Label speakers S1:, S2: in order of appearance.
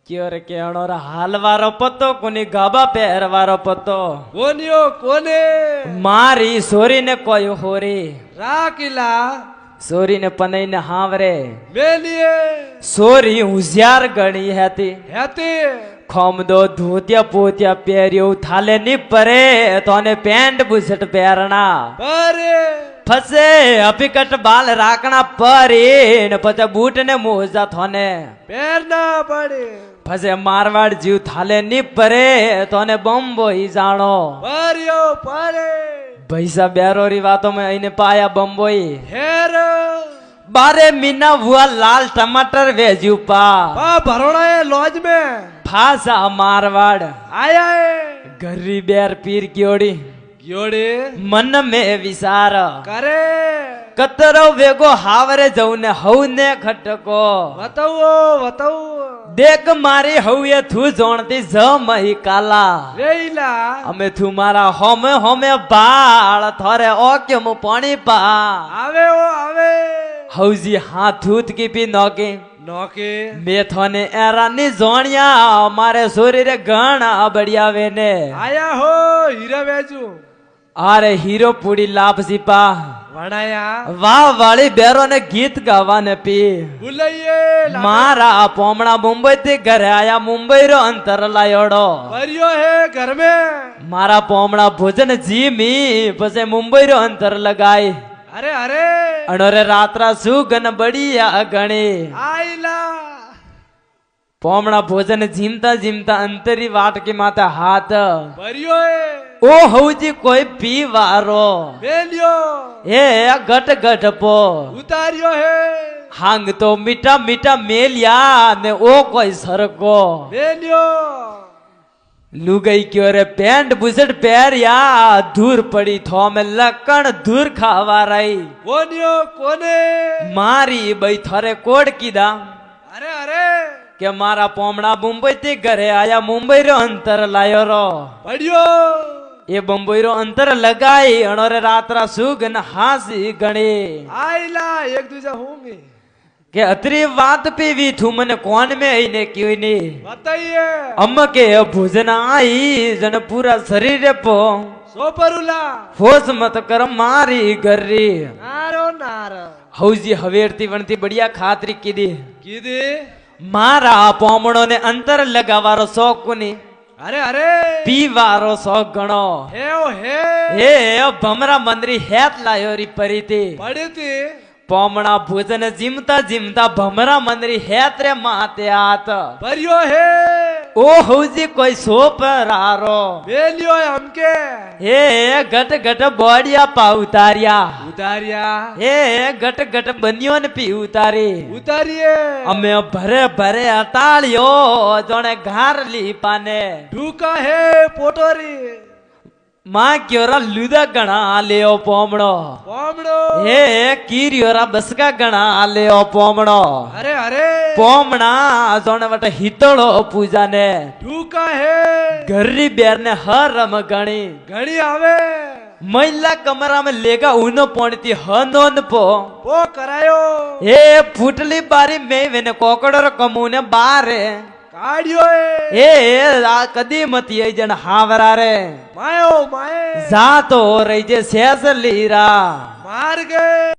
S1: ક્યોરે કેણો હાલવારો પતો કોની ગાબા પહેરવારો પતો
S2: કોનિયો કોને
S1: મારી સોરીને કોઈ હોરી
S2: રાખીલા
S1: સોરીને પનઈને હાવરે
S2: મેલીએ
S1: સોરી હોશિયાર ગણી હતી
S2: હેતી
S1: ખોમદો ધોતિયા પોતિયા પહેર્યો થાલે ની પરે તોને પેન્ટ બુશર્ટ પહેરણા
S2: પરે
S1: ફસે અપિકટ બાલ રાખણા પરીને પછી બૂટ ને મોજા થોને
S2: પહેરના પડે
S1: ફસે મારવાડ જીવ થાલે ની પરે તોને બંબોઈ જાણો
S2: पर्यो परे
S1: ભૈસા બેરોરી વાતો में આઈને પાયા બંબોઈ
S2: हेर
S1: बारे मीना हुआ लाल टमाटर वेज्यू पा
S2: पा भरोड़ा है लॉज में
S1: फासा मारवाड़
S2: आया है
S1: गरी बेर पीर क्योड़ी
S2: योड़े
S1: मन में विचार
S2: करे
S1: कतरो वेगो हावरे जौने हौने खटको
S2: बताओ
S1: देख मारी हौये थू जोणती जमही काला
S2: रेला
S1: અમે થू मारा होमे होमे बाळ थोरे ओके मु पानी पा
S2: आवे ओ आवे
S1: हौजी हाथ थूत की पी नोके
S2: नौके
S1: मेथोने एरानी जोणिया मारे सोरी रे घणा बढ़िया वेने
S2: आया हो हीरा बेजू
S1: अरे हीरो पूरी लापसी पा
S2: वणाया
S1: वाह वाली बेरो ने गीत गावाने पी
S2: बुलाइए
S1: मारा पोमड़ा मुंबई थी घरे आया मुंबई रो अंतर लायोड़ो
S2: परियो है घर में
S1: मारा पोमड़ा भोजन जीमी पसे मुंबई रो अंतर लगाई
S2: अरे अरे
S1: अनोरे रात्रा सुगन बढ़िया गणी
S2: आइला
S1: पोमड़ा भोजन जीमता जीमता अंतरी वाट के माता हाथ
S2: परियो है
S1: ओ हौजी कोई पीवारो
S2: मेलियो
S1: ए गट गट पो
S2: उतारियो है
S1: हांग तो मीठा मीठा मेलिया ने ओ कोई सरको
S2: मेलियो
S1: लुगई क्यों रे पेंट बुशर्ट पहरिया दूर पड़ी थो में लकण दूर खावा रही
S2: कोनियो कोने
S1: मारी बई थोरे कोड कीदा
S2: अरे अरे
S1: के मारा पोमड़ा मुंबई थी घरे आया मुंबई रो अंतर लायो रो
S2: बढ़ियो
S1: ये बम्बई रो अंतर लगाई अणोरे रात्रा सुगन हासी गणी
S2: आइला एक दूसरा होंगे
S1: के अतरी बात पीवी थू मने कौन में आईने क्यों नहीं
S2: बताइए
S1: अम्म के भोजन आई जन पूरा शरीर पो
S2: सोपरुला
S1: होश मत कर मारी गर्री
S2: नारो नार
S1: हौजी हवेरती वणती बढ़िया खातरी कीदी
S2: कीदे
S1: मारा पोमड़ो ने अंतर लगावारो शौक कोनी
S2: अरे अरे
S1: पीवारो शौक गणो
S2: हे ओ हे
S1: हे भमरा मंदरी हेत लायो री परीती
S2: पड़ी थी
S1: पोमड़ा भोजन जिमता जिमता भमरा मंदरी हेत रे माते आत
S2: परियो है
S1: ओ हौजी कोई सोप रारो
S2: मेलियो है हमके
S1: हे गट गट बॉडिया पा उतारिया
S2: उतारिया
S1: हे गट गट बनियो ने पी उतारी
S2: उतारिए
S1: अमे भरे भरे अतालियो जोने घार ली पाने
S2: ढूका है पोटोरी
S1: मां क्योरा लुदा गणा आलेओ पोमड़ो
S2: पोमड़ो
S1: हे कीरियोरा बसका गणा आलेओ पोमड़ो
S2: अरे अरे
S1: पोमड़ा जोने वटे हितड़ो पूजा ने
S2: ढूका है
S1: घरी बेर ने हर रम गणी
S2: घड़ी आवे
S1: महिला कमरा में लेगा उनो पोणती हनोन पो
S2: वो करायो
S1: हे फुटली बारी में वेने कोकड़ो कमूने बारे
S2: काढ़ियो है
S1: ए कदी मती आई जन हावरा रे
S2: मायो माए
S1: जा तो रही जे शेष लीरा
S2: मार गए।